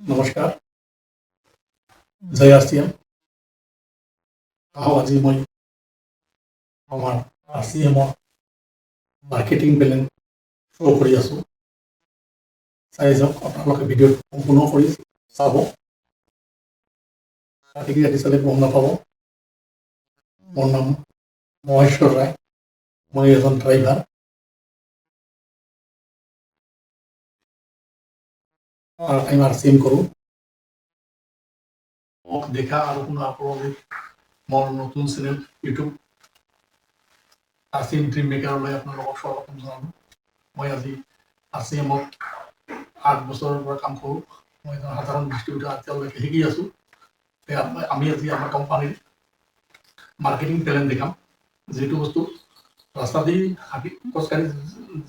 নমস্কাৰ, জয় RCM। আজি মই আমাৰ RCM মাৰ্কেটিং প্লেন শ্ব' কৰি আছোঁ। চাই যাওক, আপোনালোকে ভিডিঅ'টো সম্পূৰ্ণ কৰি চাব। ৰাতি চালে গম নাপাব। মোৰ নাম মহেশ্বৰ ৰায়, মই এজন ড্ৰাইভাৰ। টাইম RCM কৰোঁ। মোক দেখা আৰু শুনা আপোনালোকে মোৰ নতুন চেনেল ইউটিউব RCM ড্ৰিম মেকাৰলৈ আপোনালোকক স্বাগতম জনালোঁ। মই আজি RCMত 8 বছৰৰ পৰা কাম কৰোঁ। মই এজন সাধাৰণ ডিষ্ট্ৰিবিউটাৰ এতিয়ালৈকে শিকি আছোঁ। আমি আজি আমাৰ কোম্পানীৰ মাৰ্কেটিং প্লেন দেখাম। যিটো বস্তু ৰাস্তা দি খোজকাঢ়ি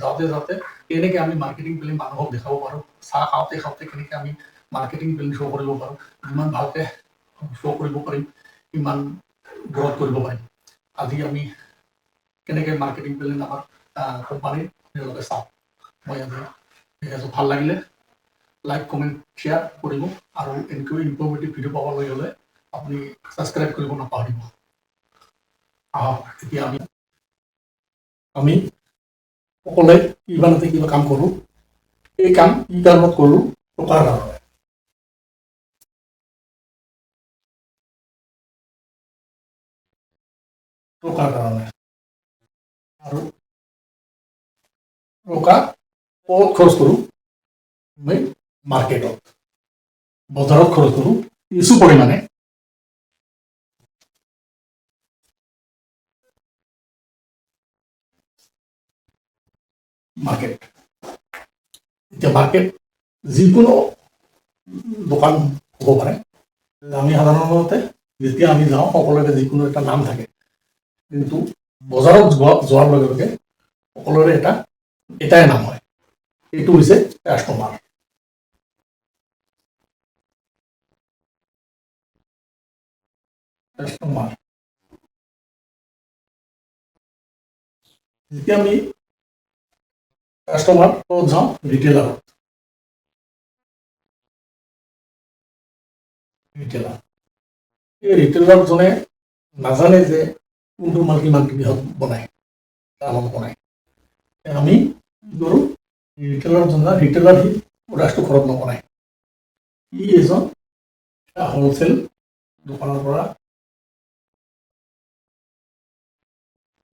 যাওঁতে কেনেকৈ আমি মাৰ্কেটিং প্লেন মানুহক দেখাব পাৰোঁ, চাহ খাওঁতে কেনেকৈ আমি মাৰ্কেটিং প্লেন শ্ব' কৰিব পাৰোঁ, যিমান ভালকৈ শ্ব' কৰিব পাৰিম সিমান গ্ৰ'থ কৰিব পাৰিম। আজি আমি কেনেকৈ মাৰ্কেটিং প্লেন আমাৰ কোম্পানীৰ তেওঁলোকে চাওঁ। মই আজি দেখাইছোঁ। ভাল লাগিলে লাইক, কমেণ্ট, শ্বেয়াৰ কৰিব আৰু এনেকৈ ইনফৰ্মেটিভ ভিডিঅ' পাবলৈ হ'লে আপুনি ছাবস্ক্ৰাইব কৰিব নাপাহৰিব। আহক এতিয়া আমি সকলোৱে কিবা কাম কৰোঁ। এই কাম কি কাৰণত কৰোঁ? টকাৰ কাৰণে। টকাৰ কাৰণে। আৰু টকা ক'ত খৰচ কৰোঁ? আমি মাৰ্কেটত, বজাৰত খৰচ কৰোঁ কিছু পৰিমাণে। মাৰ্কেট, এতিয়া মাৰ্কেট যিকোনো দোকান হ'ব পাৰে। আমি সাধাৰণতে যেতিয়া আমি যাওঁ সকলোৰে যিকোনো এটা নাম থাকে, কিন্তু বজাৰত যোৱাৰ লগে লগে সকলোৰে এটাই নাম হয়, এইটো হৈছে কাষ্টমাৰ। যেতিয়া আমি কাষ্টমাৰ ক'ত যাওঁ? ৰিটেইলাৰত। এই ৰিটেইলাৰজনে নাজানে যে কোনটো মাল কিমান বনায়, আমি কি কৰোঁ? ৰিটেইলাৰ সি প্ৰডাক্টটো ঘৰত নবনায়। ই এজন হ'লচেল দোকানৰ পৰা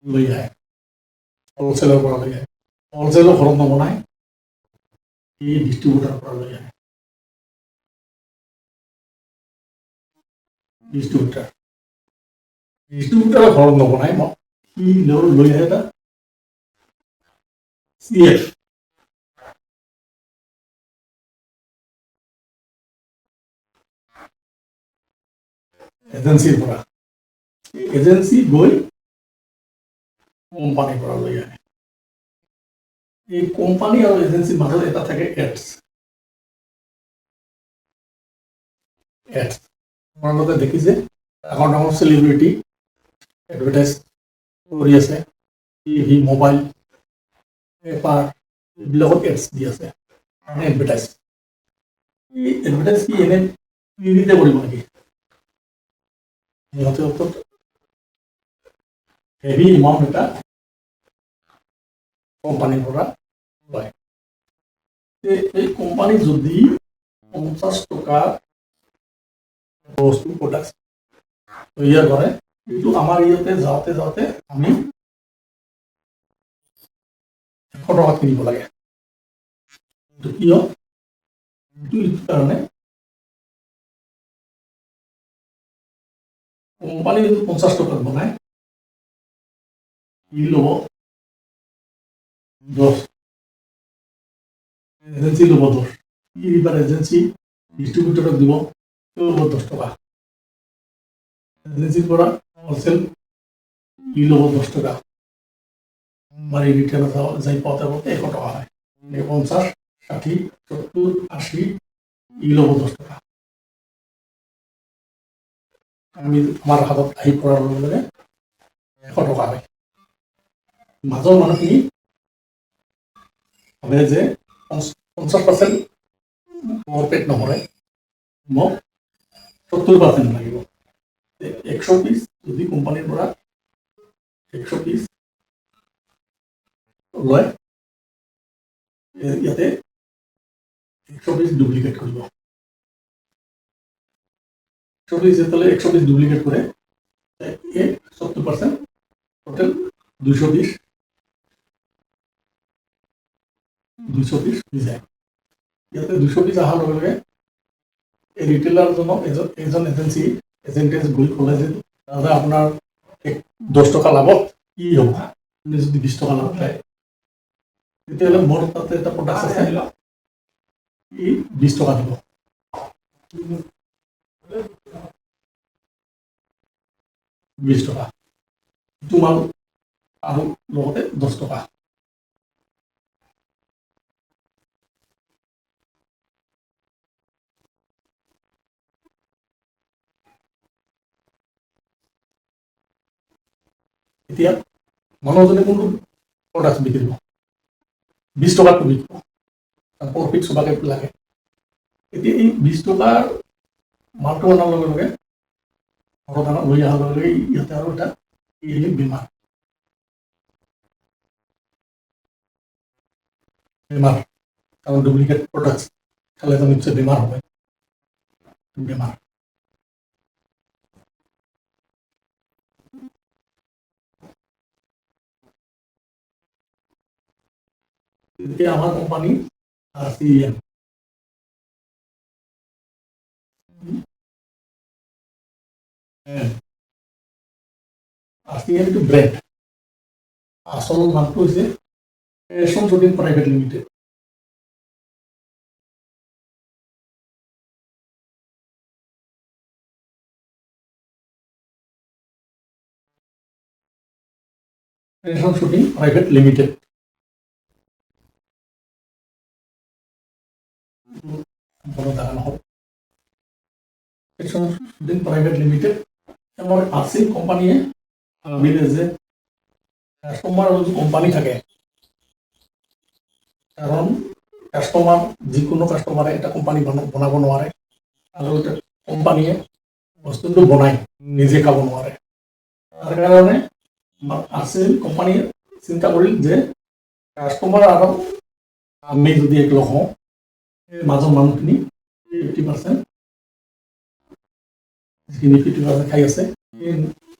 লৈ আহে, হ'লচেলৰ পৰা লৈ আহে। হ'লচেলৰ ঘৰত নবনায়, ই ডিষ্ট্ৰিবিউটাৰৰ পৰা লৈ আহে। ডিষ্ট্ৰিবিউটাৰৰ ঘৰত নবনায়, সি লৈ আহে এটা CF এজেঞ্চিৰ পৰা। এজেঞ্চি গৈ কোম্পানীৰ পৰা লৈ আহে। এই কোম্পানী আৰু এজেঞ্চিৰ মাজত এটা থাকে এডছ। আপোনালোকে দেখিছে ডাঙৰ ডাঙৰ চেলিব্ৰিটি এডভাৰটাইজ কৰি আছে, টিভি, মোবাইল, পেপাৰ এইবিলাকত এডছ দি আছে। এডভাৰটাইজ কি এনে টিভিতে কৰিব নেকি? সিহঁতে হেভি এমাউণ্ট এটা কোম্পানীৰ পৰা লয়। এই কোম্পানী যদি 50 টকা বস্তু প্ৰডাক্ট তৈয়াৰ কৰে, কিন্তু আমাৰ ইয়াতে যাওঁতে আমি 100 টকাত কিনিব লাগে। কিয়? এইটো কাৰণে কোম্পানী যদি 50 টকাত বনায়, ই ল'ব 10, এজেঞ্চি ল'ব 10, এইবাৰ এজেঞ্চি ডিষ্ট্ৰিবিউটৰক দিব 10 টকা। এজেঞ্চিৰ পৰা হ'লচেল ই ল'ব 10 টকা। আমাৰ এই ৰিটেইলত যাই পাওঁতে 100 টকা হয়। 50, 60, 70, 80 ই ল'ব 10 টকা। আমি আমাৰ হাতত আহি পৰাৰ লগে লগে 100 টকা হয়। মাজৰ মানুহখিনি ভাবে যে 50% মোৰ পেট নভৰে, মোক 70% লাগিব। 100 পিচ যদি কোম্পানীৰ পৰা 100 পিচ লয়, ইয়াতে 100 পিচ ডুপ্লিকেট কৰিব। 100 পিচ যেতিয়ালৈ 100 পিচ ডুপ্লিকেট কৰে, এই 70% টোটেল 200 পিচ হৈ যায়। ইয়াতে 200 পিচ অহাৰ লগে লগে এই ৰিটেইলাৰজনক এজন এজেণ্টে গৈ ক'লে যে দাদা আপোনাৰ 10 টকা লাভত কি হ'ব, আপুনি যদি 20 টকা লাভ পায়, তেতিয়াহ'লে মোৰ তাতে এটা প্ৰডাক্ট আছে, ই 20 টকা দিব। তোমাৰ আৰু লগতে 10 টকা। এতিয়া মানুহজনে কোনটো প্ৰডাক্ট বিকিব, 20 টকাটো বিকিব, প্ৰফিট চবাকে লাগে। এতিয়া এই 20 টকাৰ মালটো অনাৰ লগে লগে ঘৰত লৈ অহাৰ লগে লগে ইয়াতে আৰু এটা বেমাৰ কাৰণ ডুপ্লিকেট প্ৰডাক্ট খালেতো নিশ্চয় বেমাৰ হ'ব। বেমাৰ এতিয়া আমাৰ কোম্পানী RCM টো ব্ৰেণ্ড, আসল নামটো হৈছে Resham shooting private limited. Resham shooting private limited private limited আমাৰ RCM কোম্পানীয়ে ভাবিলে যে কাষ্টমাৰ যদি কোম্পানী থাকে, কাৰণ কাষ্টমাৰ যিকোনো কাষ্টমাৰে এটা কোম্পানী বনাব নোৱাৰে, আৰু এটা কোম্পানীয়ে বস্তুটো বনাই নিজে খাব নোৱাৰে। তাৰ কাৰণে RCM কোম্পানীয়ে চিন্তা কৰিল যে কাষ্টমাৰ আৰু আমি যদি একলগ হওঁ, মাজৰ মানুহখিনি 50% যিখিনি 50% খাই আছে,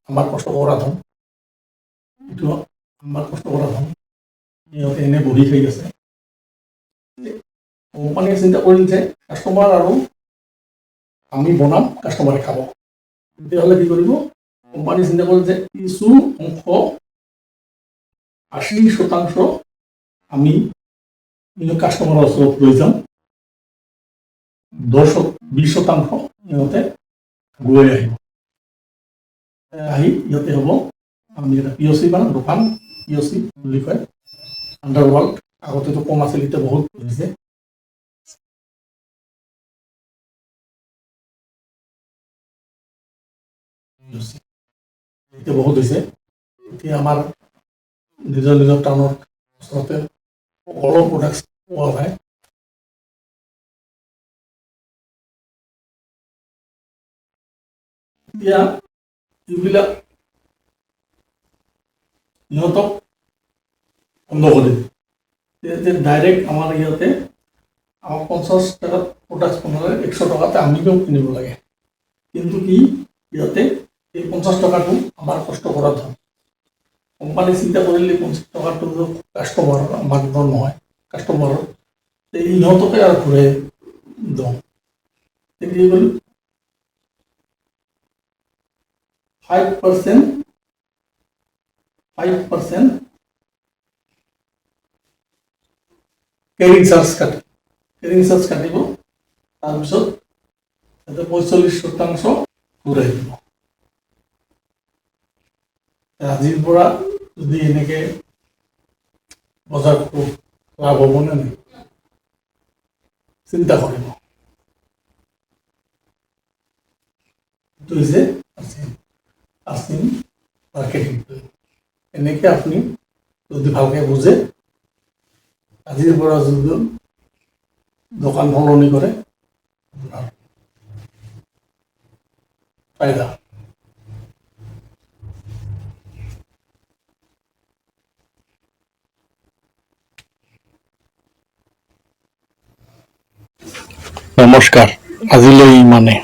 আমাৰ কষ্ট কৰা ধন, এইটো আমাৰ কষ্ট কৰা ধন, সিহঁতে এনে বহি খাই আছে। কোম্পানীয়ে চিন্তা কৰিল যে কাষ্টমাৰ আৰু আমি বনাম, কাষ্টমাৰে খাব। তেতিয়াহ'লে কি কৰিব, কোম্পানীয়ে চিন্তা কৰিল যে কিছু অংশ 80% আমি কাষ্টমাৰৰ ওচৰত লৈ যাম, 20% সিহঁতে গৈ আহিব। আহি ইয়াতে হ'ব আমি এটা POC বানাম, দোকান POC বুলি কয়, আণ্ডাৰৱৰ্ল্ড। আগতেতো কম আছিল, এতিয়া বহুত হৈছে। এতিয়া বহুত হৈছে। এতিয়া আমাৰ নিজৰ নিজৰ টাউনত ওচৰতে সকলো প্ৰডাক্ট পোৱা যায়। এতিয়া এইবিলাক সিহঁতক বন্ধ কৰি দিয়ে। ডাইৰেক্ট আমাৰ ইয়াতে আমাক 50 টকাত প্ৰডাক্ট বনালে 100 টকাতে আমিও কিনিব লাগে। কিন্তু কি ইয়াতে এই 50 টকাটো আমাৰ কষ্ট কৰা ধন। কোম্পানী চিন্তা কৰিলে 50 টকাটো কাষ্টমাৰৰ, আমাৰ ধন নহয়, কাষ্টমাৰৰ ইহঁতকে আৰু ঘূৰাই দিওঁ। কি হ'ল 5% কেৰিং চাৰ্জ কাটিব, তাৰপিছত 45% ঘূৰাই দিব। আজিৰ পৰা যদি এনেকে বজাৰটো লাভ হ'ব নে নাই চিন্তা কৰিব। এইটো হৈছে RCM মাৰ্কেটিং। এনেকে আপুনি যদি ভালকে বুজে, আজিৰ পৰা যদি দোকান সলনি কৰে, ফায়দা। নমস্কাৰ, আজিলৈ ইমানে।